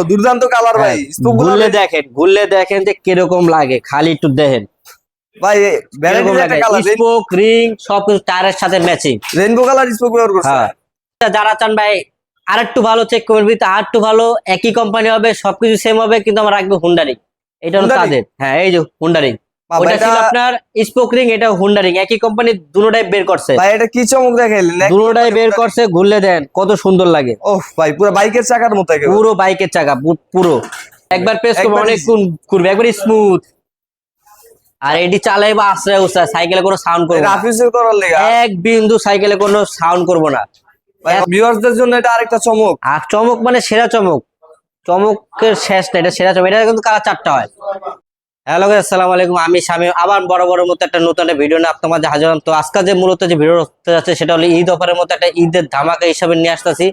দুর্দান্ত কালার ভাই। ঘুরলে দেখেন যে কিরকম লাগে, খালি একটু দেখেন ভাই। ভ্যারাইটিস একটা কালার, স্পোক রিং সবকিছু টায়ারের সাথে ম্যাচিং, রেইনবো কালার স্পোক ব্যবহার করছে। যারা চান ভাই আরেকটু ভালো চেক করবি তো আরেকটু ভালো, একই কোম্পানি হবে, সবকিছু সেম হবে, কিন্তু আমরা রাখবো হুন্ডা রিং। এটা হলো তাদের, হ্যাঁ এই যে হুন্ডা রিং। ওটা ছিল আপনার স্পোক রিং, এটা হুন্ডা রিং, একই কোম্পানি, দুটোটাই বের করছে ভাই। এটা কি চমক দেখাইলেন, দুটোটাই বের করছে, ঘুরলে দেন কত সুন্দর লাগে। ওহ ভাই, পুরো বাইকের চাকার মতো, পুরো বাইকের চাকা পুরো একবার প্রেস করবে অনেক ঘুরবে, একবার স্মুথ। আর এটি চালাইবা আস্তে আস্তে, সাইকেলে কোনো সাউন্ড করবে না, এক বিন্দু সাইকেলে কোনো সাউন্ড করবো না। ভিউয়ারদের জন্য এটা আরেকটা চমক। আর চমক মানে সেরা চমক, চমকের শেষ না, এটা সেরা চমক। এটা কিন্তু কালার 4টা হয়। হ্যালো গাইস, আসসালামু আলাইকুম, আমি শামীম, আবার বড় মতো একটা নতুন ভিডিও নিয়ে আপনার মাঝে হাজির হলাম। তো আজকে যে মূলত যে ভিডিও হতে যাচ্ছে সেটা হলো ঈদ অফারের মতো একটা ঈদের ধামাকা হিসাবে নিয়ে আসতেছি।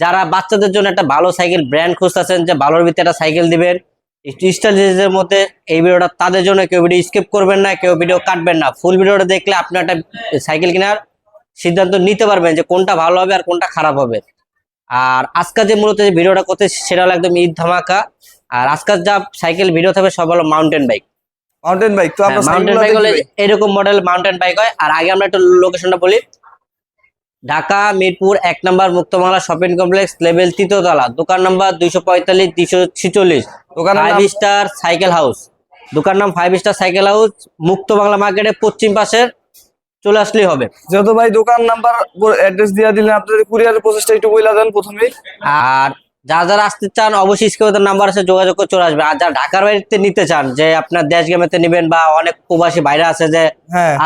যারা বাচ্চাদের জন্য একটা ভালো সাইকেল ব্র্যান্ড খুঁজতেছেন, যে ভালোর ভিতরে একটা সাইকেল দিবেন স্টাইলের মধ্যে, এই ভিডিওটা তাদের জন্য। কেউ ভিডিও স্কিপ করবেন না, কেউ ভিডিও কাটবেন না, ফুল ভিডিওটা দেখলে আপনি একটা সাইকেল কেনার সিদ্ধান্ত নিতে পারবেন যে কোনটা ভালো হবে আর কোনটা খারাপ হবে। আর আজকে যে মূলত যে ভিডিওটা করতে সেটা হলো একদম ঈদ ধামাকা। আর আজকাল যা সাইকেল ভিডিও থাকবে সব হলো মাউন্টেন বাইক। তো আমরা মাউন্টেন বাইক হলে এরকম মডেল মাউন্টেন বাইক হয়। আর আগে আমরা একটু লোকেশনটা বলি, ঢাকা মিরপুর 1 নম্বর মুক্তবাংলা শপিং কমপ্লেক্স, লেভেল 3য় তলা, দোকান নাম্বার 245-246, 5 স্টার সাইকেল হাউস। দোকান নাম 5 স্টার সাইকেল হাউস, মুক্তবাংলা মার্কেটের পশ্চিম পাশের, চলে আসলেই হবে। যেহেতু ভাই দোকান নাম্বার অ্যাড্রেস দিয়ে দিলেন, আপনাদের কুরিয়ারের প্রসেসটা একটু বলে দেন প্রথমে। আর যারা আসতে চান অবশ্যই স্ক্রিনে নাম্বার আছে, যোগাযোগ করে চলে আসবে। আর যারা ঢাকার বাইরে নিতে চান, যে আপনার দেশ গ্রামেতে নেবেন, বা অনেক প্রবাসী বাইরে আছে যে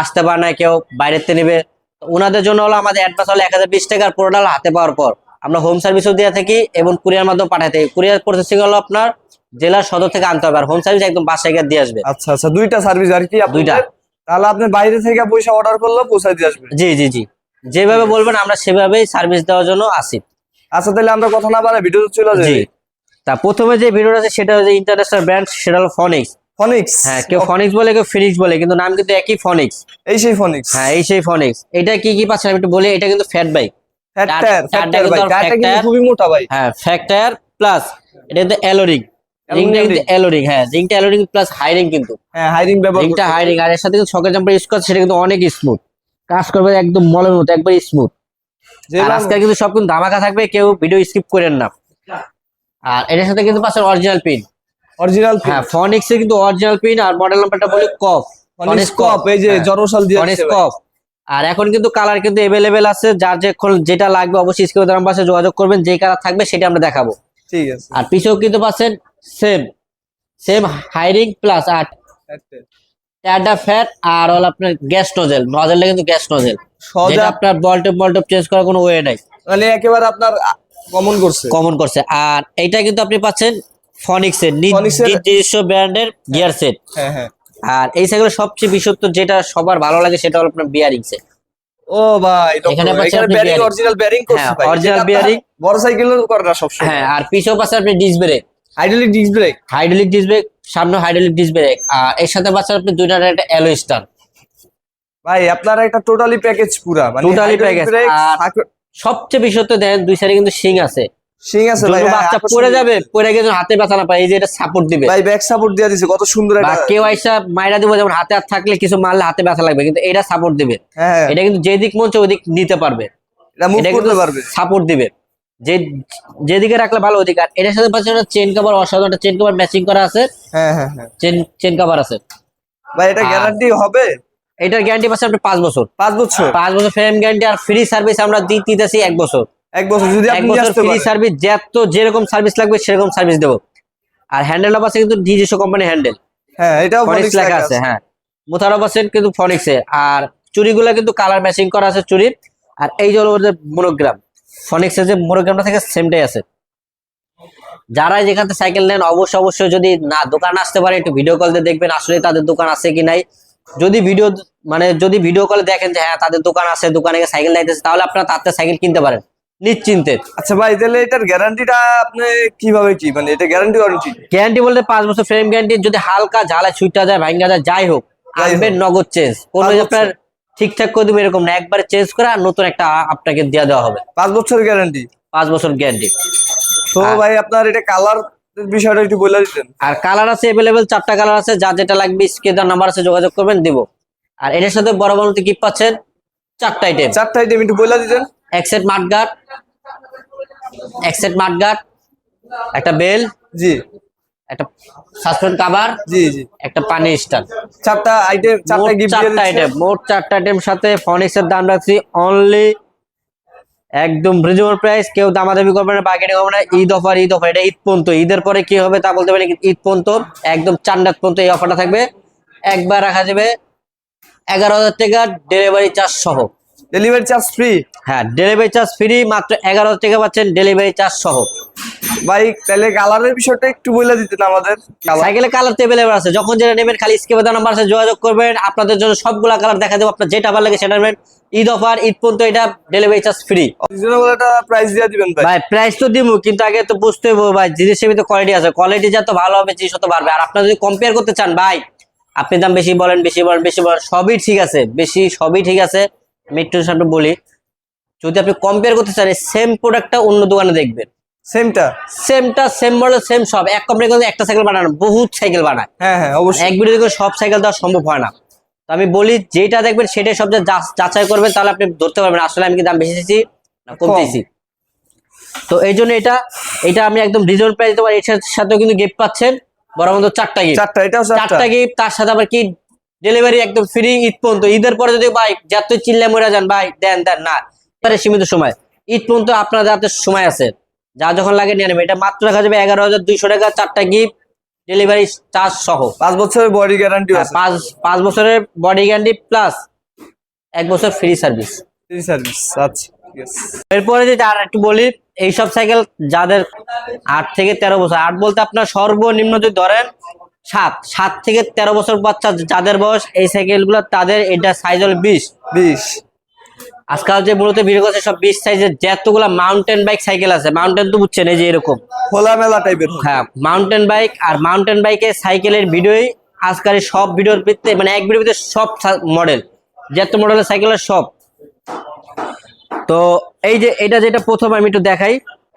আসতে পারে না, কেউ বাইরেতে নেবে, ওনাদের জন্য হলো আমাদের অ্যাডভান্স হলো 1020 টাকার প্রোডাক্ট হাতে পাওয়ার পর আমরা হোম সার্ভিসও দিয়ে থাকি এবং কুরিয়ার মাধ্যমে পাঠাতে থাকি। কুরিয়ার প্রসেসিং হলো আপনার জেলার সদর থেকে আনতে হবে, আর হোম সার্ভিস একদম বাসায় গিয়ে দিয়ে আসবে। আচ্ছা, দুইটা সার্ভিস আর কি, দুইটা। তাহলে আপনি বাইরে থেকে পয়সা অর্ডার করলে পৌঁছায় দিয়ে আসবে। জি, যেভাবে বলবেন আমরা সেভাবেই সার্ভিস দেওয়ার জন্য আসি। আচ্ছা, তাহলে আমরা কথা না বাড়াই ভিডিও চলে যাই। তা প্রথমে যে ভিডিওটা আছে সেটা হচ্ছে ইন্টারন্যাশনাল ব্র্যান্ড, সেটা হলো ফনিক্স। হ্যাঁ, কেউ ফনিক্স বলে, কেউ ফিনিক্স বলে, কিন্তু নাম কিন্তু একই, ফনিক্স। এই সেই ফনিক্স। হ্যাঁ, এই সেই ফনিক্স। এটা কি পাচ্ছেন আমি একটু বলি। এটা কিন্তু ফ্যাট বাইক, খুবই মোটা ভাই। হ্যাঁ, ফ্যাক্টর প্লাস এটা কিন্তু অ্যালোরিং, রিংটা কিন্তু অ্যালোরিং। হ্যাঁ, রিংটা অ্যালোরিং প্লাস হাইরিং, কিন্তু হ্যাঁ হাইরিং ব্যবহার, রিংটা হাইরিং। আর এর সাথে কিন্তু সকেট জাম্পার ইউজ করছে, সেটা কিন্তু অনেক স্মুথ কাজ করবে, একদম মলের মতো একবার স্মুথ। আর আজকে কিন্তু সব কিন্তু ধামাকা থাকবে, কেউ ভিডিও স্কিপ করেন না। আর এটার সাথে কিন্তু পাচ্ছেন অরিজিনাল পিন, হ্যাঁ ফনিক্স এর কিন্তু অরিজিনাল পিন। আর মডেল নাম্বারটা বলি কফ, এই যে জনসাল দিয়ে কফ। আর এখন কিন্তু কালার কিন্তু अवेलेबल আছে, যার যেটা লাগবে অবশ্যই স্ক্রিনে দেওয়া নাম্বারে যোগাযোগ করবেন, যে কালার থাকবে সেটা আমরা দেখাবো। ঠিক আছে। আর পিছেও কিন্তু পাচ্ছেন সেম হাইরিং প্লাস আর টায়ারটা ফ্যাট, আর হল আপনার গ্যাস নজেলটা কিন্তু গ্যাস নজেল, যেটা আপনার বলটপ চেঞ্জ করার কোনো ওয়ে নাই, মানে একেবারে আপনার কমন করছে। আর এইটা কিন্তু আপনি পাচ্ছেন ফনিক্স এর নিজস্ব ব্র্যান্ডের গিয়ার সেট। হ্যাঁ। আর এই সাইকেলের সবচেয়ে বিশেষত্ব যেটা সবার ভালো লাগে সেটা হলো আপনার বিয়ারিং সেট। ও ভাই, এখানে বেয়ারিং, অরিজিনাল বেয়ারিং করছে ভাই, অরিজিনাল বিয়ারিং, বড় সাইকেলও করে না সব সময়। হ্যাঁ, আর পিছেও পাচ্ছেন আপনি disc brake, hydraulic disc brake, সামনে হাইড্রোলিক ডিস্ক ব্রেক। আর এর সাথে পাচ্ছেন আপনি দুইটার একটা অ্যালয় স্টার। ভাই আপনারা একটা টোটালি প্যাকেজ, পুরা মানে টোটালি প্যাকেজ। আর সবচেয়ে বিশেষত্ব দেন দুই সাইডে কিন্তু শিং আছে ভাই, বাচ্চা পড়ে যাবে, পড়ে গেলে হাতে ব্যথা না পায়, এই যে এটা সাপোর্ট দিবে ভাই, ব্যাক সাপোর্ট দিয়ে দিয়েছে, কত সুন্দর। বা কেউ আইসা মাইরা দিব, যেমন হাতে হাত থাকলে কিছু মারলে হাতে ব্যথা লাগবে, কিন্তু এটা সাপোর্ট দিবে। এটা কিন্তু যেদিক মন চায় ওদিক নিতে পারবে, এটা মুভ করতে পারবে, সাপোর্ট দিবে, যেদিকে রাখলে ভালো ওদিকে। আর এটার সাথে পাচ্ছেন চেন কভার, অসাধারণ একটা চেন কভার ম্যাচিং করা আছে। হ্যাঁ, চেন কভার আছে ভাই। এটা গ্যারান্টি হবে, এটার গ্যারান্টি পাচ্ছেন আপনি 5 বছর। 5 বছর ফ্রেম গ্যারান্টি। আর ফ্রি সার্ভিস আমরা দিতেছি 1 বছর। 1 বছর যদি আপনি আসতে ফ্রি সার্ভিস, যেরকম সার্ভিস লাগবে সেরকম সার্ভিস দেবো। আর হ্যান্ডেলটা পাচ্ছে কিন্তু নিজস্ব কোম্পানি হ্যান্ডেল, হ্যাঁ এটাও ফনিক্স লেখা আছে। হ্যাঁ, মোথারা পাচ্ছেন কিন্তু ফনিক্সে। আর চুরিগুলো কিন্তু কালার ম্যাচিং করা আছে চুরির। আর এই যে ওদের মনোগ্রাম, ফনিক্সের যে মনোগ্রামটা থাকে সেমটাই আছে। যারা যেখান থেকে সাইকেল নেন অবশ্যই যদি না দোকানে আসতে পারে, একটু ভিডিও কল দিয়ে দেখবেন আসলে তাদের দোকান আছে কি নাই। যদি ভিডিও কলে দেখেন যে হ্যাঁ তাদের দোকান আছে, দোকানে গিয়ে সাইকেল লাইতেছে, তাহলে আপনারা তাদের সাইকেল কিনতে পারেন নিশ্চিন্তে। আচ্ছা ভাই, তাহলে এটার গ্যারান্টিটা আপনি কিভাবে কি, মানে এটা গ্যারান্টি বলতে 5 বছর ফ্রেম গ্যারান্টি। যদি হালকা ঝালা ছুটটা যায়, ভাঙ্গা যায়, যাই হোক, আসবেন নগদ চেঞ্জ, কোনো আপনার ঠিকঠাক করে দেবে এরকম না, একবারে চেঞ্জ করে আর নতুন একটা আপনাকে দেওয়া হবে। 5 বছর গ্যারান্টি, 5 বছর গ্যারান্টি। তো ভাই আপনার এটা কালার বিষয়টা একটু বলে দিতেন। আর কালার আছে अवेलेबल, 4টা কালার আছে, যা যেটা লাগবে স্ক্রিনে দেওয়া নাম্বার আছে, যোগাযোগ করবেন দিব। আর এটার সাথে বড় বড় গিফট পাচ্ছেন 4টা আইটেম। 4টা আইটেম একটু বলে দিতেন। এক সেট মাঠগার্ড, এক সেট মাঠগার্ড, একটা বেল, জি একটা সাসপেন্ড কভার, জি জি, একটা পানি স্টার। 4টা আইটেম, 4টা গিফট দিয়ে 4টা দিচ্ছেন। আইটেম, মোট 4টা আইটেম সাথে ফনিক্স এর দাম রাখছি অনলি একদম রিজনেবল প্রাইস। কেউ দামাদামি করবে না, বার্গেনিং করবে না। ঈদ অফার, ঈদ অফার, এটা ঈদ পর্যন্ত। ঈদের পরে কি হবে তা বলতে পারি, ঈদ পর্যন্ত একদম চান্ডাত পর্যন্ত এই অফারটা থাকবে। একবার রাখা যাবে 11,000 টাকা ডেলিভারি চার্জ সহ। Delivery charge free? হ্যাঁ, ডেলিভারি চার্জ ফ্রি, মাত্র 11,000 টাকা পাচ্ছেন ডেলিভারি চার্জ সহ। ভাই তাহলে কালারের বিষয়টা একটু বলে দিতেন আমাদের। সাইকেলের কালার তো अवेलेबल আছে, যখন যেটা নেবেন খালি স্ক্রিনে দেওয়া নাম্বার আছে, যোগাযোগ করবেন। আপনাদের জন্য সবগুলা কালার দেখা দেবো, আপনার যেটা ভালো লাগে সেটা নেবেন। ঈদ অফার, ঈদ পর্যন্ত এটা ডেলিভারি চার্জ ফ্রি। রিজনেবল একটা প্রাইস দিয়ে দিবেন ভাই। ভাই প্রাইস তো দিব, কিন্তু আগে তো বুঝতে হবে ভাই জিনিসের ভিতরে কোয়ালিটি আছে, কোয়ালিটি যত ভালো হবে জিনিস তত বাড়বে। আর আপনারা যদি কম্পেয়ার করতে চান ভাই, আপনি দাম বেশি বলেন, বেশি বলেন, বেশি বলেন, সবই ঠিক আছে, বেশি সবই ঠিক আছে। আমি একটু সামনে বলি, যদি আপনি কম্পেয়ার করতে চান সেম প্রোডাক্টটা অন্য দোকানে দেখবেন, সেমটা সেমটা সেম মডেল সেম সব এক কোম্পানি কিন্তু একটা সাইকেল বানানো, বহুত সাইকেল বানায়। হ্যাঁ হ্যাঁ অবশ্যই। এক ভিডিও দেখে সব সাইকেল দেওয়া সম্ভব হয় না। তো আমি বলি যেটা দেখবেন সেটাই সবচেয়ে যাচাই করবেন, তাহলে আপনি ধরতে পারবেন আসলে আমি কি দাম বেশি দিয়েছি না কম দিয়েছি। তো এই জন্য এটা এটা আমি একদম রিজনেবল প্রাইস দেবো। এর সাথেও কিন্তু গিফট পাচ্ছেন বড় মতো 4টা গিফট। 4টা, এটাও 4টা গিফট, তার সাথে আবার কি ডেলিভারি একদম ফ্রি ঈদ পর্যন্ত। ঈদের পরে যদি ভাই যত চিল্লা মরে যান ভাই দেন দেন না, তাহলে সীমিত সময় ঈদ পর্যন্ত আপনাদের হাতে সময় আছে, যা যখন লাগে নিয়ে নেবে। এটা মাত্র রাখা যাবে 11,200 টাকা, 4টা গিফট ডেলিভারি চার্জ সহ। 5 বছরের বডি গ্যারান্টি আছে। 5 বছরের বডি গ্যারান্টি প্লাস 1 বছর ফ্রি সার্ভিস। ফ্রি সার্ভিস, আচ্ছা ঠিক আছে। এরপরে যদি আর একটু বলি, এইসব সাইকেল যাদের 8 থেকে 13 বছর, 8 বলতে আপনার সর্বনিম্ন যদি ধরেন 7 থেকে 13 বছর বাচ্চা যাদের বয়স, এই সাইকেলগুলো তাদের এটা সাইজ হলো 20। আজকাল যে মূলত ভিডিও করছে সব 20 সাইজের যতগুলো মাউন্টেন বাইক সাইকেল আছে, মাউন্টেন তো বুঝছেন এই যে এরকম খোলামেলা টাইপের। হ্যাঁ, মাউন্টেন বাইক আর মাউন্টেন বাইকের সাইকেলের ভিডিওই আজকাল সব ভিডিওর ভিত্তিতে, মানে এক ভিডিওর ভিতরে সব মডেল, যত মডেলের সাইকেলের সব। তো এই যে এটা যেটা প্রথম আমি একটু দেখাই,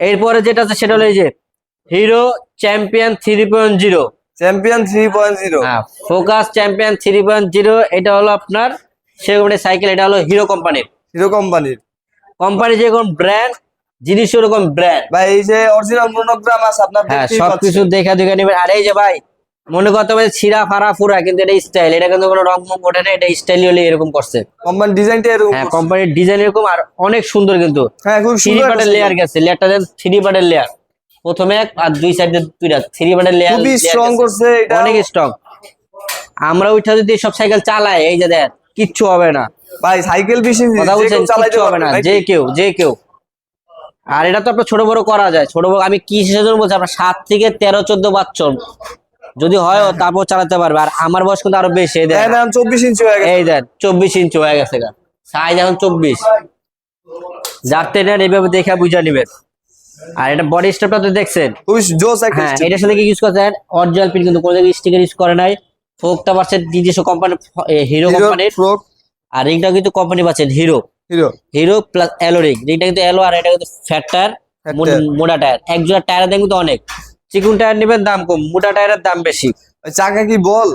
এরপরে যেটা আছে সেটা হলো এই যে হিরো চ্যাম্পিয়ন 3.0। চ্যাম্পিয়ন 3.0, হ্যাঁ, ফোকাস চ্যাম্পিয়ন 3.0। এটা হলো আপনার সেরকম সাইকেল, এটা হলো হিরো কোম্পানির। হিরো কোম্পানির কোম্পানি যেরকম ব্র্যান্ড, জিনিস ওরকম ব্র্যান্ড ভাই। এই যে অরিজিনাল মনোগ্রাম আছে আপনার, হ্যাঁ, দেখতেই সবকিছু পাচ্ছেন। দেখা দেখে নেবেন। আর এই যে ভাই মনে করতে হবে ছিঁড়া ফাড়া ফুরা, কিন্তু এটা স্টাইল, এটা কিন্তু কোনো রং মং ওঠে না, এটা স্টাইল হলে এরকম করছে। কোম্পানি ডিজাইনটা এরকম। হ্যাঁ, কোম্পানির ডিজাইন এরকম, আর অনেক সুন্দর কিন্তু। হ্যাঁ খুব 3 সুন্দর পার্টের লেয়ার গেছে, লেয়ারটা দেন 3 পার্টের লেয়ার, প্রথমে এক আর দুই সাইডে দুইটা 3 পার্টের লেয়ার। খুবই স্ট্রং করছে এটা, অনেক স্ট্রং। আমরা ওইটা যদি সব সাইকেল চালাই, এই যে দেখ কিচ্ছু হবে না ভাই সাইকেল বেশি কথা বলছেন, কিচ্ছু হবে না, যে কেউ। আর এটা তো আপনার ছোট বড় করা যায়, ছোট বড় আমি কি সেজন্য বলছি, আপনার 7 থেকে 13 14 বাচ্চা যদি হয় তারপর চালাতে পারবে। আর আমার বয়স কিন্তু আরো বেশি, এই দেন 24 ইঞ্চি হয়ে গেছে। এই দেন 24 ইঞ্চি হয়ে গেছে, সাইজ এখন 24। যার ট্রেনার এইভাবে দেখে বুঝা নিবেন। আর এটা বডি স্ট্রাপটা তো দেখছেন, খুবই জোস একটা হ্যাঁ, স্টিল। এটার সাথে কি ইউজ করছেন অরিজিনাল পিন, কিন্তু কোনো জায়গায় স্টিকার ইউজ করে নাই। ফোকটা পাচ্ছেন নিজস্ব কোম্পানি হিরো কোম্পানির, ফ্রক আর রিংটা কিন্তু কোম্পানি পাচ্ছেন হিরো। হিরো হিরো প্লাস এলো রিং, রিংটা কিন্তু এলো, আর এটা কিন্তু ফ্যাট টায়ার, মোটা টায়ার। এক জোড়া টায়ারের দাম কিন্তু অনেক, চিকুন টায়ার নেবেন দাম কম, মোটা টায়ারের দাম বেশি। চাকা কি বল?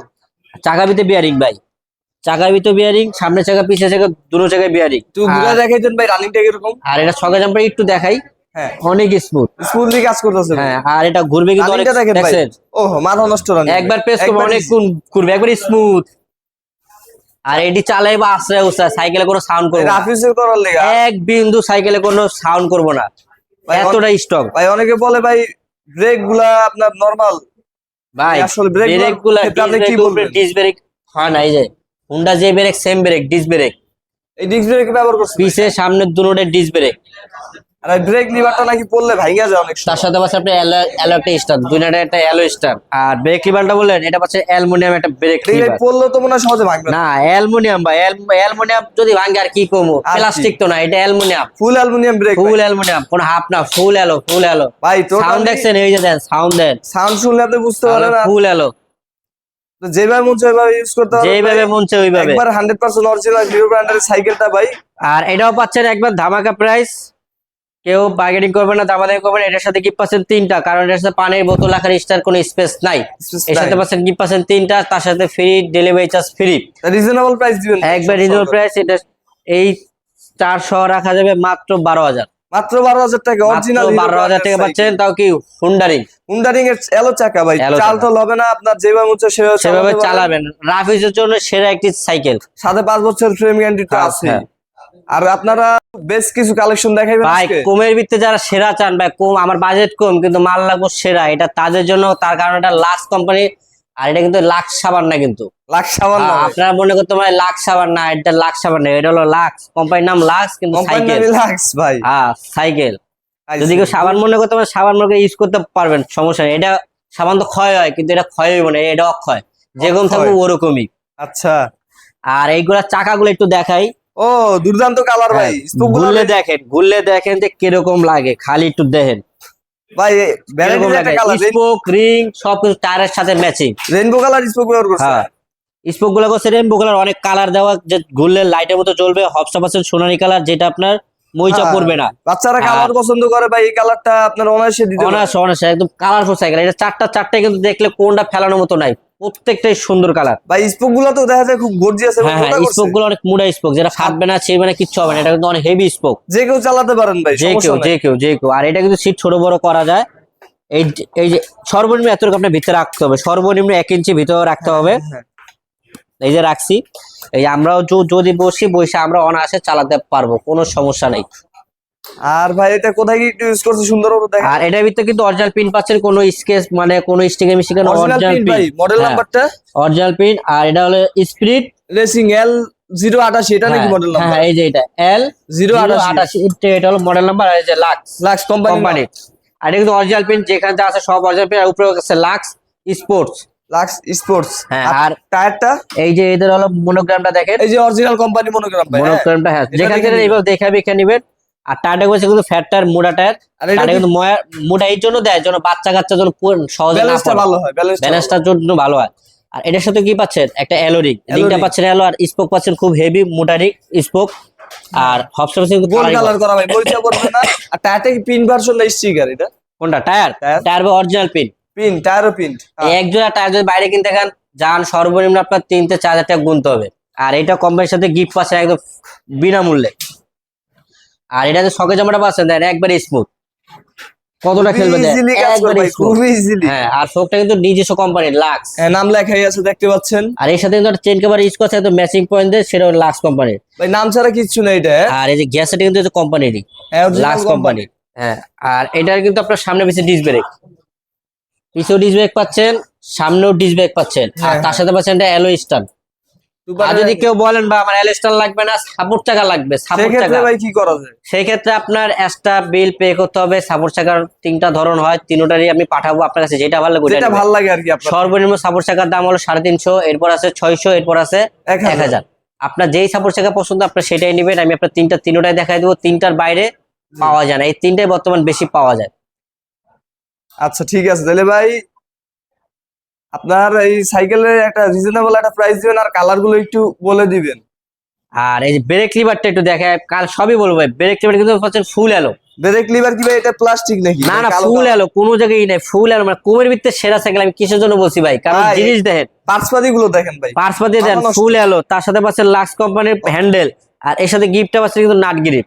চাকা ভিতরে বিয়ারিং ভাই, চাকার ভিতরে বিয়ারিং, সামনে চাকা পিছের চাকা দুটো জায়গায় বিয়ারিং। তুই ঘুরে দেখাইতেন ভাই রানিংটা কিরকম? আর এটা ছকা জাম্পার একটু দেখাই, হ্যাঁ অনেক স্মুথ, স্মুথলি কাজ করতেছে। হ্যাঁ, আর এটা ঘুরবে কিন্তু অনেক, রানিংটা দেখেন ভাই, দেখছেন ওহ মাথা নষ্ট রানিং। একবার প্রেস করবে অনেক কোন ঘুরবে, একবার স্মুথ। আর এটি চালাই বা আশ্রয় উৎসাহ, সাইকেলে কোনো সাউন্ড করবে না, রাফিসের করার লেগা এক বিন্দু সাইকেলে কোনো সাউন্ড করবো না, এতটা স্ট্রং। ভাই অনেকে বলে ভাই ব্রেক গুলা আপনার নরমাল, ভাই আসলে ব্রেক গুলা আপনি কি বলবেন? ডিস্ক ব্রেক হয় না, এই যে হুন্ডা যে brake same brake, disc brake, এই ডিস্ক ব্রেক ব্যবহার করছেন? পিছে সামনে দুটোতে ডিস্ক ব্রেক। আর দুই লিভারটা নাকি পড়লে ভাঙা যায় অনেক তার সাথে পাচ্ছে আপনি অ্যালো একটা স্টার, দুই নাটে একটা অ্যালো স্টার। আর ব্রেক লিভারটা বললেন, এটা পাচ্ছে অ্যালুমিনিয়াম একটা ব্রেক লিভার। পড়লে তো মনে হয় সহজে ভাঙবে না, অ্যালুমিনিয়াম ভাই, অ্যালুমিনিয়াম যদি ভাঙে আর কি কমো, প্লাস্টিক তো না, এটা aluminium, full aluminium brake, full aluminium, কোন হাফ না, ফুল অ্যালো, ফুল অ্যালো ভাই। সাউন্ড দেখছেন, এই যে দেন সাউন্ড দেন, সাউন্ড শুনলে আপনি বুঝতে পারবেন না, ফুল অ্যালো, তো যেভাবে মন চায় ওইভাবে ইউজ করতে হবে, যেভাবে মন চায় ওইভাবে, একবার 100% অরিজিনাল হিরো ব্র্যান্ডের সাইকেলটা ভাই। আর এটাও পাচ্ছেন একবার ধামাকা প্রাইস কেউ বার্গেনিং করবে না, দামাদামি করবে না। এটার সাথে গিফট পাচ্ছেন তিনটা, কারণ এটার সাথে পানির বোতল রাখার এক্সট্রা কোনো স্পেস নাই। এর সাথে পাচ্ছেন গিফট পাচ্ছেন তিনটা, তার সাথে free delivery charge free. Reasonable price দিবেন, একবার রিজনেবল প্রাইস। এটা এই 400 রাখা যাবে মাত্র 12,000। মাত্র 12,000 টাকা অরিজিনাল 12,000 টাকা পাচ্ছেন, তাও কি হুন্ডারিং। হুন্ডারিং এর এলো চাকা ভাই, চাল তো হবে না আপনার, যেভাবে হচ্ছে সেভাবে চালাবেন। রাফিজের জন্য সেরা একটি সাইকেল, সাথে 5 বছর ফ্রেম গ্যারান্টি তো আছে। আর আপনারা বেশ কিছু কালেকশন দেখাইবেন ভাই। আজকে কমের ভিত্তিতে যারা সেরা চান ভাই, কম আমার বাজেট কম কিন্তু মাল লাগবে সেরা, এটা তাদের জন্য। তার কারণ এটা লাক্স কোম্পানি, আর এটা কিন্তু লাক্স সাবান না কিন্তু। লাখ সাবান না ভাই। আপনারা মনে করতে পারেন লাক্স সাবান না, এটা লাক্স সাবান না, এটা হলো লাক্স কোম্পানির নাম, লাক্স কিন্তু সাইকেল। লাক্স ভাই, হ্যাঁ সাইকেল। যদি কেউ সাবান মনে করতে পারেন, সাবান মনে ইউজ করতে পারবেন, সমস্যা নেই। এটা সাবান তো ক্ষয় হয়, কিন্তু এটা ক্ষয় হইব না, এটা অক্ষয়, যেরকম থাকবে ওরকমই। আচ্ছা। আর এইগুলা চাকাগুলো একটু দেখাই। ও দুর্দান্ত কালার ভাই, ঘুরলে দেখেন যে কিরকম লাগে, খালি একটু দেখেন ভাই। ভ্যারাইটির একটা কালার, স্পোক রিং সবকিছু টায়ারের সাথে ম্যাচিং। রেইনবো কালার স্পোক ব্যবহার করছে। হ্যাঁ, স্পোক গুলো করছে রেইনবো কালার, অনেক কালার দেওয়া, যে ঘুরলে লাইটের মতো জ্বলবে। হবসটা পাচ্ছেন সোনালী কালার, যেটা আপনার মইচা পড়বে না। বাচ্চারা কালার পছন্দ করে ভাই, এই কালারটা আপনার অনায়াসে দিতে পারেন। অনায়াসে একদম কালারফুল সাইকেল। এটা চারটায় কিন্তু দেখলে কোনটা ফেলানোর মতো নাই, প্রত্যেকটাই সুন্দর কালার। ভাই স্পোক গুলো তো দেখা যায় খুব গর্জিয়াস এবং মোটা করছে। স্পোক গুলো অনেক মোটা স্পোক, যেটা ফাটবে না, ছিড়বে না, কিচ্ছু হবে না। এটা কিন্তু অনেক হেভি স্পোক, যে কেউ চালাতে পারেন ভাই, যে কেউ। আর এটা কিন্তু সিট ছোট বড় করা যায়। এই যে সর্বনিম্ন এতটুকু আপনার ভিতরে রাখতে হবে, সর্বনিম্ন 1 ইঞ্চি ভিতরে রাখতে হবে। এই যে রাখছি, এই আমরাও যদি বসে আমরা অনায়াসে চালাতে পারবো, কোনো সমস্যা নেই। আর ভাই এটা কোথায় কি ইউজ করছে সুন্দর করে দেখেন। আর এটার ভিতরে কিন্তু অরিজিনাল পিন পাচ্ছেন, কোনো স্কেচ মানে কোনো স্টিকার মিস্টিকার, অরিজিনাল পিন ভাই। মডেল নাম্বারটা অরিজিনাল পিন। আর এটা হলো স্পিরিট রেসিং L088, এটা নাকি মডেল নাম্বার? হ্যাঁ, এই যে এটা L088, এটা হলো মডেল নাম্বার। আর এই যে লাক্স কোম্পানি। আর এটা কিন্তু অরিজিনাল পিন, যেখানে যা আছে সব অরিজিনাল পিন। আর উপরে আছে লাক্স স্পোর্টস। হ্যাঁ, আর টায়ারটা এই যে এদের হলো মনোগ্রামটা দেখেন, এই যে অরিজিনাল কোম্পানি মনোগ্রাম ভাই। মনোগ্রামটা হ্যাঁ, যেখান থেকে এইভাবে দেখাবে এখানে নেবেন। আর টায়ারটা বলছে কিন্তু ফ্যাট টায়ার, মোটা টায়ার। এটা কিন্তু মোটা এই জন্য দেয়, যেন বাচ্চা কাচ্চার জন্য সহজে না পড়ে, ভালো হয়, ব্যালেন্সটার জন্য ভালো হয়। আর এটার সাথে কি পাচ্ছেন, একটা অ্যালো রিংটা পাচ্ছেন অ্যালো, আর স্পোক পাচ্ছেন খুব হেভি মোটা রিং স্পোক। আর হবসটা পাচ্ছেন গোল্ড কালার করা ভাই, পরিচয় করবে না। আর টায়ারটা কি পিন ভার্সন না স্টিকার? এটা কোনটা? টায়ার বা অরিজিনাল পিন, টায়ারও পিন। এক জোড়া টায়ার যদি বাইরে কিনতে যান সর্বনিম্ন আপনার 3 থেকে 4 হাজার টাকা গুনতে হবে। আর এটা কোম্পানির সাথে গিফট পাচ্ছেন একদম বিনামূল্যে। আর এটা যে সকেজ জামাটা পাচ্ছেন দেন একবারে স্মুথ, কতটা খেলবে দেন একবারে স্মুথ। হ্যাঁ, আর শোকটা কিন্তু নিজস্ব কোম্পানির লাক্স, নাম লেখাই আছে দেখতে পাচ্ছেন। আর এর সাথে কিন্তু একটা চেন কভার ইউজ করছে, একদম ম্যাচিং পয়েন্ট দিয়ে, সেটা লাক্স কোম্পানির ভাই। নাম ছাড়া কিচ্ছু নেই এটা। আর এই যে গ্যাসটা কিন্তু কোম্পানিরই, লাক্স কোম্পানি। হ্যাঁ, আর এটার কিন্তু আপনার সামনে পিছনে ডিস্ক ব্রেক, পিছনে ডিস্ক ব্রেক পাচ্ছেন, সামনেও ডিস্ক ব্রেক পাচ্ছেন। আর তার সাথে পাচ্ছেন এটা অ্যালো স্টান। আর যদি কেউ বলেন বা আমার অ্যালো স্টান লাগবে না, সাপোর্ট চাকা লাগবে, সাপোর্ট চাকা, ভাই কি করা যায়? সেই ক্ষেত্রে আপনার এক্সট্রা বিল পে করতে হবে। সাপোর্ট চাকার 3টা ধরন হয়, তিনটারই আমি পাঠাবো আপনার কাছে, যেটা ভালো লাগে যেটা ভালো লাগে আর কি। সর্বনিম্ন সাপোর্ট চাকার দাম হলো 350, এরপর আছে 600, এরপর আছে 1000। আপনার যেই সাপোর্ট চাকা পছন্দ আপনার সেটাই নেবেন। আমি আপনার তিনটাই দেখাই দেবো, 3টার বাইরে পাওয়া যায় না, এই 3টাই বর্তমান বেশি পাওয়া যায়। আচ্ছা ঠিক আছে, তাহলে ভাই আপনার এই সাইকেলের একটা রিজনেবল একটা প্রাইস দিবেন, আর কালার গুলো একটু বলে দিবেন। আর এই যে ব্রেক লিভারটা একটু দেখায়, কাল সবই বলবো ভাই। ব্রেক লিভার কিন্তু পাচ্ছেন ফুল অ্যালো। ব্রেক লিভার কি ভাই এটা প্লাস্টিক নাকি? না, ফুল অ্যালো, কোনো জায়গায় নেই, ফুল অ্যালো। মানে কোমের ভিতরে সেরা সাইকেল। আমি কিসের জন্য বলছি ভাই, কারণ জিনিস দেখেন, পার্টসপাতি গুলো দেখেন ভাই, পার্টসপাতি দেন ফুল অ্যালো। তার সাথে পাচ্ছেন লাক্স কোম্পানির হ্যান্ডেল, আর এর সাথে গিফটটা পাচ্ছেন কিন্তু নাট গ্রিপ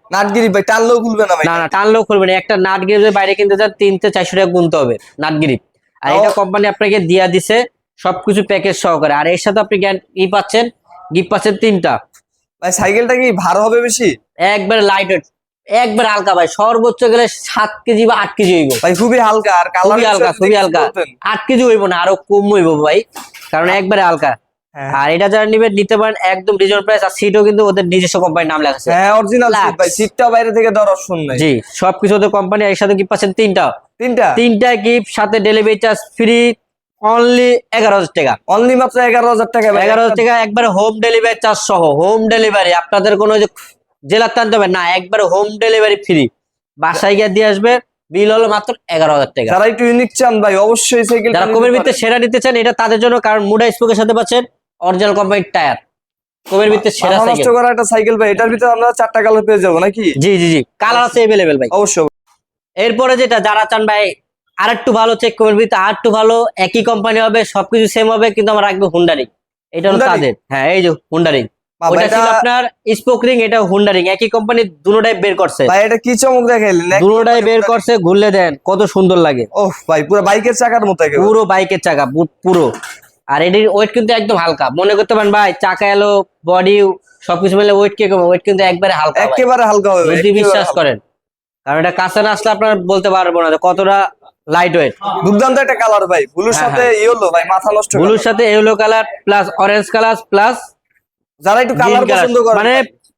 ভাই। টানলেও খুলবে না ভাই? না, টানলেও খুলবে না। একটা নাট গ্রিপ বাইরে কিনতে যান 300 থেকে 400 টাকা গুনতে হবে নাট গ্রিপ। আর এটা কোম্পানি আপনাকে দিয়া দিছে সবকিছু প্যাকেজ সহকারে। আর এর সাথে আপনি পাচ্ছেন গিফট পাচ্ছেন 3টা। ভাই সাইকেলটা কি ভার হবে বেশি? একবার লাইট ওয়েট, একবার হালকা ভাই, সর্বোচ্চ গেলে 7 কেজি বা 8 কেজি হইব ভাই। খুবই হালকা, আর কালার খুবই হালকা 8 কেজি হইব না, আরো কম হইব ভাই, কারণ একবারে হালকা। আর এটা যারা নিতে পারেন একদম রিজনেবল প্রাইস। আর সিটও কিন্তু ওদের নিজস্ব কোম্পানির নাম লেখা আছে। হ্যাঁ, অরিজিনাল সিট ভাই, সিটটা বাইরে থেকে দেওয়ার অপশন নাই। জি, সবকিছু ওদের কোম্পানি। এর সাথে গিফট পাচ্ছেন 3টা গিফট, সাথে ডেলিভারি চার্জ ফ্রি, অনলি 11,000 টাকা। অনলি মাত্র 11,000 টাকা। 11,000 টাকা একবারে হোম ডেলিভারি চার্জ সহ। হোম ডেলিভারি, আপনাদের কোনো যে জেলার টানতে হবে না, একবারে হোম ডেলিভারি ফ্রি, বাসায় গিয়ে দিয়ে আসবে। বিল হলো মাত্র 11,000 টাকা। যারা একটু ইউনিক চান ভাই, অবশ্যই সাইকেল, যারা কমের ভিতরে সেরা নিতে চান, এটা তাদের জন্য। কারণ মুডা স্পোকের সাথে পাচ্ছেন অরিজিনাল কোম্পানির টায়ার, কমের ভিতরে সেরা মাথা নষ্ট সাইকেল। করা একটা সাইকেল ভাই, এটার ভিতরে আমরা 4টা কালার পেয়ে যাবো নাকি? জি জি জি, কালার আছে अवेलेबल ভাই। অবশ্যই। এরপরে যেটা যারা চান ভাই আর একটু ভালো চেক কমের ভিতরে আর একটু ভালো, একই কোম্পানি হবে, সবকিছু সেম হবে, কিন্তু আমরা রাখবো হুন্ডা রিং। এটা হলো Honda ring? তাদের, হ্যাঁ এই যে হুন্ডা রিং। বাবা, ওটা ছিল এটা আপনার স্পোক রিং, এটা হুন্ডা রিং, একই কোম্পানি দুটোটাই বের করছে। ভাই এটা কি চমক দেখাইলেন, দুটোটাই বের করছে, ঘুরলে দেন কত সুন্দর লাগে, ওহ ভাই পুরো বাইকের চাকার মতো একেবারে। পুরো বাইকের চাকা পুরো। আর এটির ওয়েট কিন্তু একদম হালকা, মনে করতে পারেন ভাই চাকা এলো বডি সবকিছু মিলে ওয়েট কে কম, ওয়েট কিন্তু একবারে হালকা ভাই। একেবারে হালকা হবে ভাই, যদি একেবারে বিশ্বাস হালকা। করেন, কারণ এটা কাছে না আসলে আপনার বলতে পারবো না যে কতটা লাইট ওয়েট। দুর্দান্ত একটা কালার ভাই, ব্লুর হ্যাঁ, সাথে হ্যাঁ। ইয়েলো ভাই, মাথা নষ্ট ব্লুর colour। সাথে yellow colour plus orange colour plus যারা একটু গ্রিন কালার কালার, পছন্দ করে মানে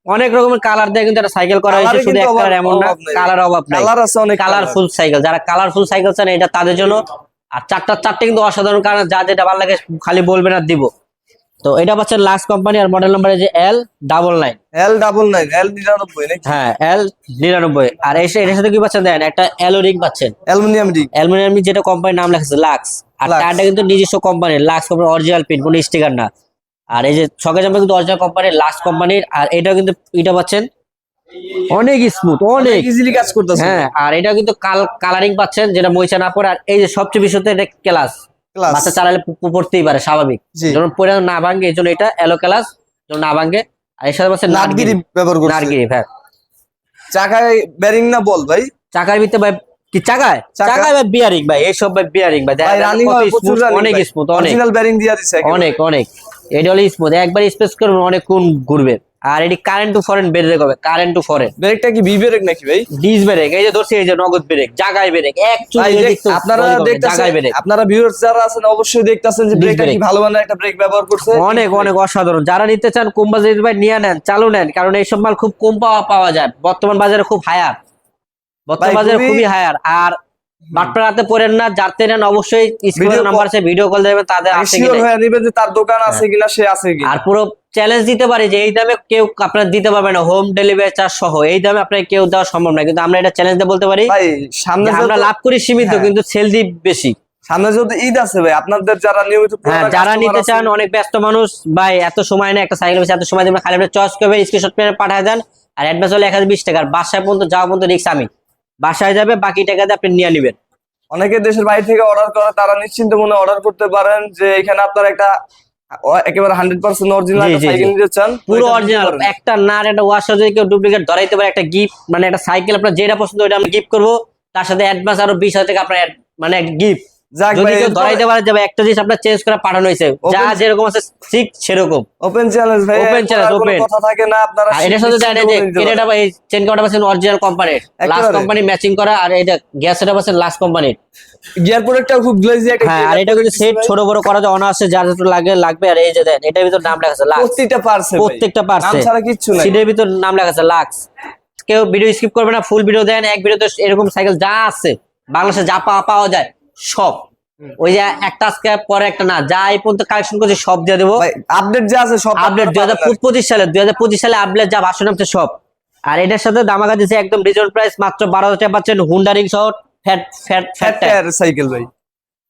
অনেক রকমের কালার দিয়ে কিন্তু একটা সাইকেল করা হয়েছে, Colour-এ শুধু কিন্তু একটা অভাব- এমন না, অভাব নেই। কালার অভাব নাই। কালার আছে অনেক কালারফুল সাইকেল, যারা কালারফুল সাইকেল চান এটা তাদের জন্য। আর চারটে কিন্তু অসাধারণ, কারণ যা যেটা ভালো লাগে খালি বলবেন আর দিব। তো এটা পাচ্ছেন লাক্স কোম্পানি, আর মডেল নাম্বার যে L99। L99 L99 নাকি? হ্যাঁ L99। আর এটার সাথে কি পাচ্ছেন দেন, একটা অ্যালো রিং পাচ্ছেন, অ্যালুমিনিয়াম রিং। অ্যালুমিনিয়াম, যেটা কোম্পানির নাম লেখা আছে লাক্স। আর Lux। টায়ারটা কিন্তু নিজস্ব কোম্পানির, লাক্স কোম্পানির অরিজিনাল পিন, কোনো স্টিকার না। আর এই যে ছকে জাম্পার কিন্তু অরিজিনাল কোম্পানির, লাক্স কোম্পানির। আর এটাও কিন্তু এটা পাচ্ছেন অনেক স্মুথ, অনেক। ইজিলি কাজ করতেছে। হ্যাঁ, আর এটা কিন্তু কালারিং পাচ্ছেন, যেটা মইচা না পড়ে। আর এই যে সবচেয়ে বেশি হচ্ছে এটা ক্লাস, ক্লাস। বাচ্চা চালালে পড়তেই পারে স্বাভাবিক, জি। যখন পড়ে না ভাঙে, এই জন্য এটা এলো ক্লাস, যেন না ভাঙে। আর এর সাথে পাচ্ছেন নাটগিরি ব্যবহার করছে। নারগিরি। হ্যাঁ, চাকায় বেরিং না বল ভাই? চাকার ভিতরে ভাই কি চাকায় চাকা- চাকায় ভাই বিয়ারিং ভাই, এইসব ভাই বিয়ারিং ভাই, ভাই রানিং কত হয়, প্রচুর smooth, রানিং অনেক ভাই। স্মুথ, অনেক অরিজিনাল বেরিং দিয়া দিছে একেবারে। অনেক অনেক। এটা হলো স্মুথ, একবার স্পেস করবেন অনেকক্ষণ ঘুরবে। আর এটি কারেন্ট টু ফরেন ব্রেক হবে, কারেন্ট টু ফরেন ব্রেকটা কি ভি ব্রেক নাকি ভাই? Dish break. এই যে ধরছি, এই যে নগদ ব্রেক, জাগায় ব্রেক, এক চুল ভাই আপনারা দেখতেছেন, জাগায় ব্রেক, আপনারা ভিউয়ার্স যারা আছেন অবশ্যই দেখতেছেন যে Disc ব্রেকটা কি brake। ভালো মানের একটা ব্রেক ব্যবহার করছে। অনেক অনেক অসাধারণ। যারা নিতে চান কম বাজেট ভাই নিয়ে নেন, চালু নেন, কারণ এইসব মাল খুব কম পাওয়া যায় বর্তমান বাজারে, খুব হায়ার, বর্তমান ভাই, বাজারে খুবই- খুবই হায়ার। আর বাটপার হাতে পড়েন না, যাতে নেন অবশ্যই স্ক্রিনের Video নাম্বার আছে, ভিডিও কল দেবেন, তাদের আছে শিওর কিনা। হয়ে নিবেন যে তার দোকান আছে কিনা, সে আছে কিনা। আর পুরো চ্যালেঞ্জ দিতে পারি যে এই দামে কেউ আপনার দিতে পারবে না, হোম ডেলিভারি চার্জ সহ এই দামে আপনার কেউ দেওয়া সম্ভব না, কিন্তু আমরা এটা চ্যালেঞ্জ দিয়ে বলতে পারি ভাই সামনে যে আমরা যেহেতু- লাভ করি সীমিত, হ্যাঁ। কিন্তু সেল দিই বেশি। সামনে যেহেতু ঈদ আছে ভাই, আপনাদের যারা নিয়মিত হ্যাঁ, পুরানা যারা customer নিতে আছে- চান, অনেক ব্যস্ত মানুষ ভাই, এত সময় নেই একটা সাইকেল বেশি, এত সময় দেবেন, খালি আপনি চয়েস করবেন, স্ক্রিনশট মেরে পাঠিয়ে দেন। আর অ্যাডভান্স হলে 1020 টাকা, আর বাসায় পর্যন্ত যাওয়া পর্যন্ত রিক্স আমি, বাসায় যাবে, বাকি টাকা দিয়ে আপনি নিয়ে নেবেন। অনেকে দেশের বাইরে থেকে অর্ডার করে, তারা নিশ্চিন্ত মনে অর্ডার করতে পারেন যে এখানে আপনার একটা একেবারে 100% অরিজিনাল জি, একটা জি, জি। সাইকেল নিতে চান, তো পুরো এটা নিতে অরিজিনাল, পারেন। একটা না আর একটা ওয়াশার যদি কেউ ডুপ্লিকেট ধরাইতে পারে, একটা গিফট, মানে একটা সাইকেল আপনার যেটা পছন্দ ওইটা আমরা গিফট করবো, তার সাথে অ্যাডভান্স আরো 20,000 টাকা আপনার মানে গিফট। যাক যদি ভাই, কেউ ধরাইতে পারে যাবে, একটা জিনিস আপনার চেঞ্জ করে পাঠানো হয়েছে, যা Open- যেরকম আছে ঠিক সেরকম। ওপেন চ্যালেঞ্জ ভাই, Open challenge, কোনো open। কথা থাকে না, আপনারা আর এটার সাথে জানেন যে এটা এই চেন কাটা পাচ্ছেন অরিজিনাল কোম্পানির, লাস্ট একেবারে। কোম্পানি ম্যাচিং করা। আর এটা গ্যাস এটা পাচ্ছেন লাস্ট কোম্পানির। গিয়ার প্রোডাক্টটা খুব গ্লেজি একটা হ্যাঁ, আর এটা কিন্তু সেট ছোট বড় করা যায়, অনায়াসে যার যত লাগবে। আর এই যে দেন, এটার ভিতর নাম লেখা আছে লাক্স, প্রত্যেকটা পারছে, প্রত্যেকটা নাম পারছে, ছাড়া কিচ্ছু নাই। সিটের ভিতর নাম লেখা আছে লাক্স। কেউ ভিডিও স্কিপ করবে না, ফুল ভিডিও দেন। এক ভিডিওতে এরকম সাইকেল যা আছে বাংলাদেশে যা পাওয়া যায় সব, ওই যে একটা আজকে পরে একটা না, যা এই পর্যন্ত কালেকশন করছি সব দিয়ে দেবো। ভাই আপডেট যা আছে সব আপডেট আপনারা পাবেন। 2025 সালে আপডেট যা ভার্সন নামছে সব। আর এটার সাথে দামাকা দিচ্ছে একদম রিজনেবল প্রাইস, মাত্র 12,000 টাকা পাচ্ছেন হুন্ডা রিং সহ ফ্যাট টায়ার সাইকেল ভাই,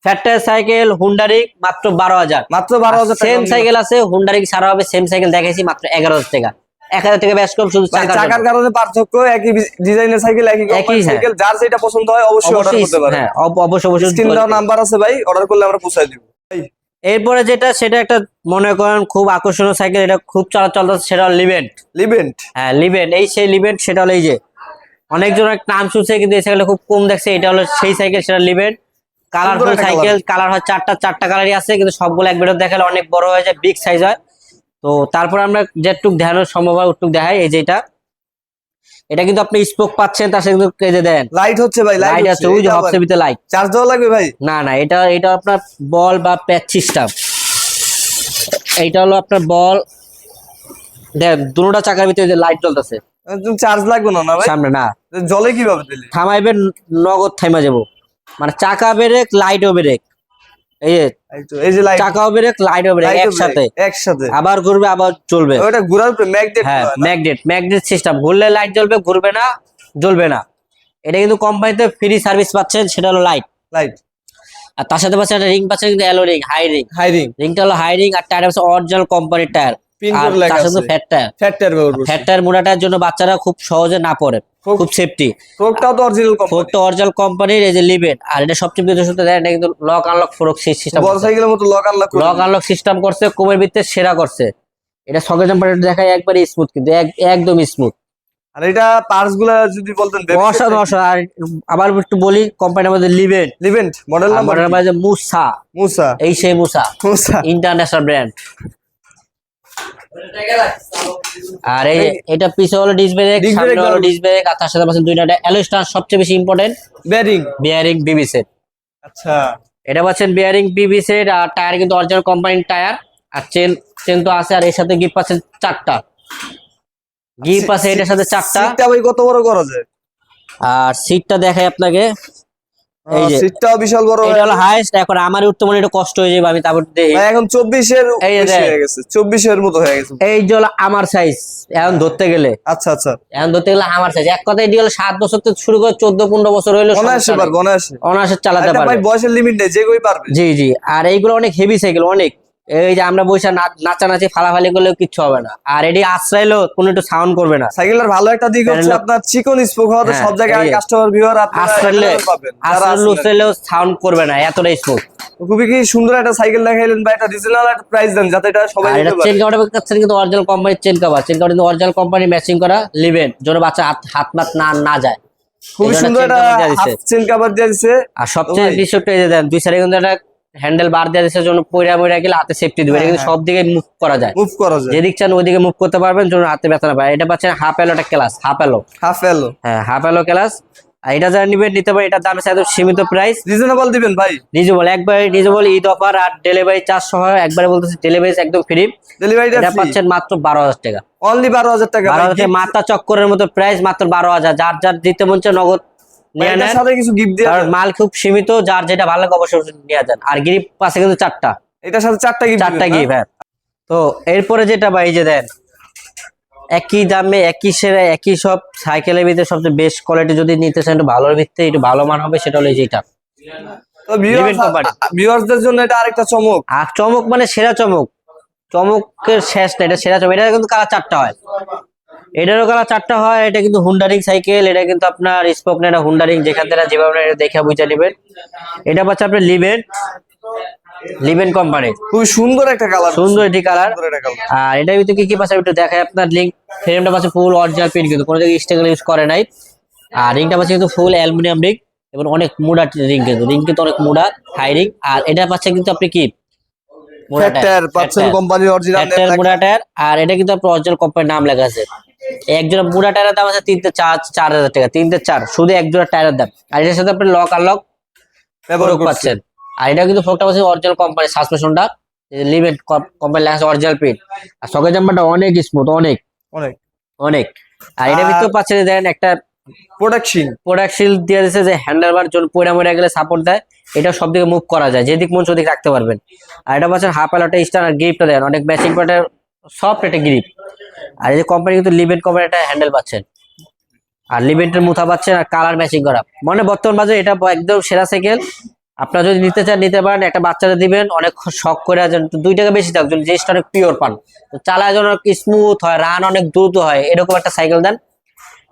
fat tyre cycle Honda ring মাত্র 12,000। মাত্র 12,000 টাকা। সেম সাইকেল আছে হুন্ডা রিং সারা হবে, সেম সাইকেল দেখাইছি মাত্র 11,000 টাকা, 1,000 টাকা বেশ কম শুধু ভাই চাকার চাকার জন্য। কারণে পার্থক্য, একই ডিজাইনের সাইকেল, একই কোম্পানির হ্যাঁ। সাইকেল, যার যেটা পছন্দ হয় অবশ্যই অর্ডার অবশ্যই করতে পারেন। হ্যাঁ, অবশ্যই স্ক্রিন দেওয়া নাম্বার আছে ভাই, অর্ডার করলে আমরা পৌঁছায় দিব ভাই। এরপরে যেটা সেটা একটা মনে করেন খুব আকর্ষণীয় সাইকেল, এটা খুব চলতেছে, সেটা লিভেন্ট। লিভেন্ট হ্যাঁ লিভেন্ট, এই সেই লিভেন্ট, সেটা হলো এই যে অনেকজন নাম শুনছে কিন্তু এই সাইকেলটা খুব কম দেখছে, এটা হলো সেই সাইকেল, সেটা লিভেন্ট। কালারফুল একটা সাইকেল, কালার হয় চারটা কালারই আছে, কিন্তু সবগুলো এক ভিডিও দেখালে অনেক বড় হয়ে যায়, বিগ সাইজ হয়। তো তারপর আমরা যেটুক দেখানোর সম্ভব হয় ওটুক দেখাই। এই যে এটা কিন্তু আপনি স্পোক পাচ্ছেন, তার সাথে কিন্তু এই যে দেন লাইট হচ্ছে ভাই, লাইট আছে, ওই যে হবসের ভিতরে লাইট। চার্জ দেওয়া লাগবে ভাই? না এটা আপনার বল বা প্যাচ সিস্টেম। এইটা হলো আপনার বল, দেন দুটোটা চাকার ভিতরে লাইট জ্বলতেছে, তুমি চার্জ লাগবে না ভাই? সামনে না, জলে কিভাবে দিলে? থামাইবেন নগদ থাইমা যাবো, মানে চাকা ব্রেক লাইটও ব্রেক, এই যে লাইট, চাকাও ব্রেক লাইটও ব্রেক একসাথে, একসাথে আবার ঘুরবে আবার চলবে। ওটা ঘোরার উপরে ম্যাগনেট। হ্যাঁ ম্যাগনেট সিস্টেম, ঘুরলে লাইট জ্বলবে, ঘুরবে না জ্বলবে না। এটা কিন্তু কোম্পানিতে ফ্রি সার্ভিস পাচ্ছেন, সেটা হলো লাইট। আর তার সাথে পাচ্ছেন একটা রিং পাচ্ছেন, কিন্তু alloy ring, high ring. High ring. রিংটা হলো হাই রিং, আর টায়ার হচ্ছে অরিজিনাল কোম্পানির টায়ার। পিন আর করে লেখা তার সাথে আছে ফ্যাট টায়ার। ফ্যাট টায়ার ব্যবহার করছে। ফ্যাট টায়ার মোটা টায়ার জন্য বাচ্চারা খুব সহজে না পড়ে, খুব সেফটি। ফোকটাও তো অরিজিনাল কোম্পানি, ফোরটা অরিজিনাল কোম্পানির, এই যে লিভেন। আর এটা সবচেয়ে বিশেষত্ব দেয়, এটা কিন্তু লক আনলক ফোরক সিস্টেম, বড় সাইকেলের মতো lock unlock lock unlock system করছে, কোমের ভিতরে সেরা করছে। এটা সকেট জাম্পার দেখায় একবারে স্মুথ, কিন্তু একদম স্মুথ। আর এটা পার্টস গুলা যদি বলতেন অসাধারণ অসাধারণ। আর আবার একটু বলি, কোম্পানির মধ্যে লিভেন, লিভেন্ট মডেল নাম্বার আমাদের মাঝে মুসা, মুসা এই সেই মুসা মুসা। International brand. আর এই এটা পিছে হলো ডিস্ক ব্রেক, ডিস্ক ব্রেক সামনে হলো ডিস্ক ব্রেক, আর তার সাথে পাচ্ছেন দুইটা অ্যালয় স্টার, সবচেয়ে বেশি ইম্পর্টেন্ট বেয়ারিং। বিয়ারিং বিবি সেট। আচ্ছা এটা পাচ্ছেন বিয়ারিং বিবি সেট, আর টায়ার কিন্তু অরিজিনাল কোম্পানির টায়ার। আর চেন চেন তো আছে, আর এর সাথে গিফট পাচ্ছেন 4টা গিফট আছে, এটার সাথে 4টা। সিটটা ভাই কত বড় করা যায়? আর সিটটা দেখাই আপনাকে, এই যে সিটটাও বিশাল বড়। এটা হলো হাইস্ট। এখন আমার উঠতে মনে একটু কষ্ট হয়ে যাবে, আমি তারপর দেখি। ভাই এখন 24 এর এই যে বেশি হয়ে গেছে, 24 এর মতো হয়ে গেছে। এই যে হলো আমার সাইজ এখন ধরতে গেলে। আচ্ছা আচ্ছা, এখন ধরতে গেলে আমার সাইজ, এক কথায় এটি হলো 7 বছর থেকে শুরু করে 14-15 বছর হইলো অনায়াসে পারবে, অনায়াসে অনায়াসে চালাতে এটা পারবে। ভাই বয়সের লিমিট নেই, যে কেউই পারবে। জি জি। আর এইগুলো অনেক হেভি সাইকেল, অনেক। এই যে আমরা বসে নাচানাচি ফালাফালি করলেও কিচ্ছু হবে না। আর এটি আশ্রয়লেও কোনো একটু সাউন্ড করবে না। সাইকেলের ভালো একটা দিক হচ্ছে আপনার চিকন স্পোক হওয়াতে হ্যাঁ, সব জায়গায় এই যে। কাস্টমার ভিউয়ার আপনারা আশ্রয়লে পাবেন যারা আসলে। আশ্রয়লেও সাউন্ড করবে না, এতটাই স্মুথ। খুবই কি সুন্দর একটা সাইকেল দেখাইলেন ভাই, এটা রিজনাল একটা প্রাইস দেন যাতে এটা সবাই আর এটা নিতে চেন পারে। কাভারটা কাছে কিন্তু অরিজিনাল কোম্পানির চেন কাভার, চেন কাভার কিন্তু অরিজিনাল কোম্পানি ম্যাচিং করা লিভেন, যেন বাচ্চা হাত মাত না যায়। খুবই এই জন্য সুন্দর chain একটা cover দেয়া দিছে। হাফ চেন কভার দিয়ে দিছে। আর সবচেয়ে ভাই। বিশেষত্ব এই যে দেন, দুই সাইডে কিন্তু একটা হ্যান্ডেল বার দেওয়া দিচ্ছে, জন্য পয়রা গেলে হাতে সেফটি দিবে। এটা কিন্তু হ্যাঁ, সব দিকে মুভ করা যায়, মুভ করা যায়, যেদিক চান ওইদিকে মুভ করতে পারবেন, জন্য হাতে ব্যথা না পায়। এটা পাচ্ছেন হাফ এলো একটা ক্লাস, হাফ এলো। হাফ এলো। হ্যাঁ, হাফ এলো ক্লাস। আর এটা যারা নিবেন নিতে পারে, এটার দাম আছে একদম সীমিত প্রাইস, রিজনেবল দিবেন ভাই, রিজনেবল, একবারে রিজনেবল। ঈদ অফার আর ডেলিভারি চার্জ সহ একবারে বলতেছি, ডেলিভারি একদম ফ্রি। ডেলিভারিটা এটা ফ্রি, পাচ্ছেন মাত্র 12,000 টাকা। অনলি 12,000 টাকা ভাই। 12,000 মাথা চক্করের মতো প্রাইস, মাত্র 12,000। যার যার দিতে মন চায় নগদ নিয়ে এটার নেন, সাথে কিছু গিফট দিয়ে কারণ দেন। মাল খুব সীমিত। যার যেটা ভালো লাগে অবশ্যই নিয়ে যান। আর গিফট পাশে কিন্তু 4টা এটার সাথে 4টা গিফট 4টা গিফট। হ্যাঁ, তো এরপরে যেটা ভাই যে দেন, একই দামে একই সেরা একই সব সাইকেলের ভিতরে সবচেয়ে বেস্ট কোয়ালিটি যদি নিতে চান, একটু ভালোর ভিত্তিতে একটু ভালো মান হবে, সেটা হলো যেটা তো ভিউয়ার্সদের জন্য এটা আরেকটা চমক। আর চমক মানে সেরা চমক, চমকের শেষ না, এটা সেরা চমক। এটা কিন্তু কালার 4টা হয়, এটারও কালার 4টা হয়। এটা কিন্তু হুন্ডারিং সাইকেল, এটা কিন্তু আপনার স্পোক না, এটা হুন্ডারিং, যেখান থেকে যেভাবে এটা দেখে বুঝে নেবেন। এটা পাচ্ছে আপনার লিভেন, লিভেন কোম্পানি, খুব সুন্দর একটা কালার, সুন্দর এটি কালার। সুন্দর একটা কালার। আর এটার ভিতরে কি কি পাচ্ছে একটু দেখায় আপনার। লিঙ্ক ফ্রেমটা পাচ্ছে ফুল অরিজিনাল প্রিন্ট, কিন্তু কোনো জায়গায় স্টিকার ইউজ করে নাই। আর রিংটা পাচ্ছে কিন্তু ফুল অ্যালুমিনিয়াম রিং, এবং অনেক মুডা রিং, কিন্তু রিং কিন্তু অনেক মুডা হাই রিং। আর এটা পাচ্ছে কিন্তু আপনি কি মুডা টায়ার পাচ্ছেন কোম্পানির অরিজিনাল নেম টায়ার, লেখা। মুডা টায়ার। আর এটা কিন্তু আপনার অরিজিনাল কোম্পানির নাম লেখা আছে। একজোড়া মুডা টায়ারের দাম আছে 3-4 টাকা, 3-4 শুধু একজোড়া টায়ারের দাম। আর এটার সাথে আপনি লক আনলক ব্যবহার করছেন। পাচ্ছেন। আর এটা কিন্তু ফোকটা পাচ্ছে অরিজিনাল কোম্পানির, সাসপেনশনটা লিভেন কোম্পানি লেখা আছে অরিজিনাল প্রিন্ট। আর সকেট জাম্পারটা অনেক স্মুথ, অনেক অনেক অনেক। আর এটার ভিতরে পাচ্ছেন দেন একটা প্রোডাকশন, প্রোডাক্ট শিল্ড দিয়ে দিয়েছে, যে হ্যান্ডেল বার জন্য পয়রা মরে গেলে সাপোর্ট দেয়। এটা সব দিকে মুভ করা যায়, যেদিক মন সেদিক রাখতে পারবেন। আর এটা পাচ্ছেন হাফ এলোটা স্টার, আর গ্রিপটা দেন অনেক ম্যাচিং প্যাটার সফট একটা গ্রিপ। আর এই যে কোম্পানি কিন্তু লিভেন কোম্পানি একটা হ্যান্ডেল পাচ্ছেন, আর লিভেন্টের মুথা পাচ্ছেন, আর কালার ম্যাচিং করা। মানে বর্তমান বাজারে এটা একদম সেরা সাইকেল। আপনারা যদি নিতে চান নিতে পারেন, একটা বাচ্চারা দিবেন অনেক শখ করে, 2 টাকা বেশি থাক, যদি জিনিসটা অনেক পিওর পান, তো চালায় যেন অনেক স্মুথ হয়, রান অনেক দ্রুত হয়, এরকম একটা সাইকেল দেন।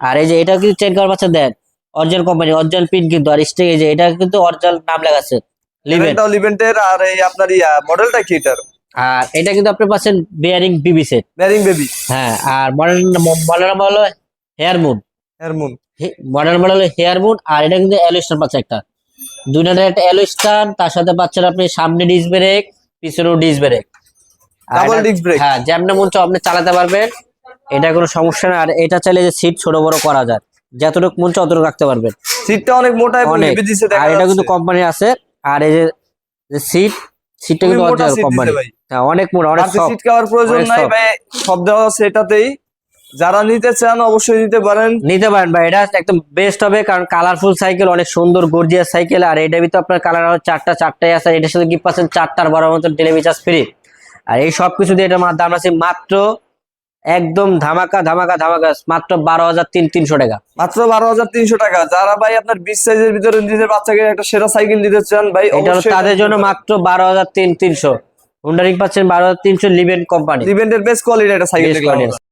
আর এই যে এটা কিন্তু চেন করার বাচ্চা দেন অরিজিনাল কোম্পানি, অরিজিনাল পিন কিন্তু। আর স্টিক এই যে এটা কিন্তু অরিজিনাল নাম লেখা আছে লিভেন। লিভেন্টটাও লিভেন্টের। আর এই আপনার মডেলটা কি এটার? আর এটা কিন্তু আপনি পাচ্ছেন বিয়ারিং বিবি সেট। Bearing baby. হ্যাঁ, আর মডেল নাম্বার হলো হেয়ার মুন, এর মুন। মডেল নাম্বার হলো হেয়ার মুন। আর এটা কিন্তু অ্যালো স্টার পাচ্ছে একটা, 2 নাটের একটা অ্যালো স্টার, তার সাথে পাচ্ছেন আপনি সামনে ডিস্ক ব্রেক, পিছনেও disc brake, double disc brake. হ্যাঁ, যেমন মন চায় আপনি চালাতে পারবেন, এটা কোনো সমস্যা না। আর এটা চাইলে যে সিট ছোট বড় করা যায়, যতটুকু মন চায় অতটুকু রাখতে পারবেন। সিটটা অনেক মোটা এবং অনেক। হেভি দিছে দেখা আর এটা কিন্তু যাচ্ছে। কোম্পানি আছে। আর এই যে সিটটা খুবই কিন্তু মোটা অরিজিনাল সিট কোম্পানি, দিছে ভাই। হ্যাঁ অনেক মোটা, অনেক হাতে সফট। সিট কভার প্রয়োজন অনেক নাই soft। ভাই, সব দেওয়া আছে এটাতেই। যারা নিতে চান অবশ্যই নিতে পারেন। নিতে পারেন ভাই, এটা একদম বেস্ট হবে, কারণ কালারফুল সাইকেল, অনেক সুন্দর গর্জিয়াস সাইকেল। আর এটার ভিতরে আপনার কালার হবে 4টাই আছে। এটার সাথে গিফট পাচ্ছেন 4টার বড় মতো ডেলিভারি চার্জ ফ্রি। আর এই সব কিছু দিয়ে এটার দাম আছে মাত্র একদম ধামাকা ধামাকা ধামাকা, মাত্র 12,300 টাকা। মাত্র 12,300 টাকা। যারা ভাই আপনার 20 সাইজের ভিতরে নিজের বাচ্চাকে একটা সেরা সাইকেল দিতে চান ভাই, এটা হলো অবশ্যই তাদের জন্য মাত্র 12,300। হুন্ডা রিং পাচ্ছেন 12,300 লিভেন কোম্পানি। লিভেন্টের বেস্ট কোয়ালিটি একটা সাইকেল দেখলাম আমরা।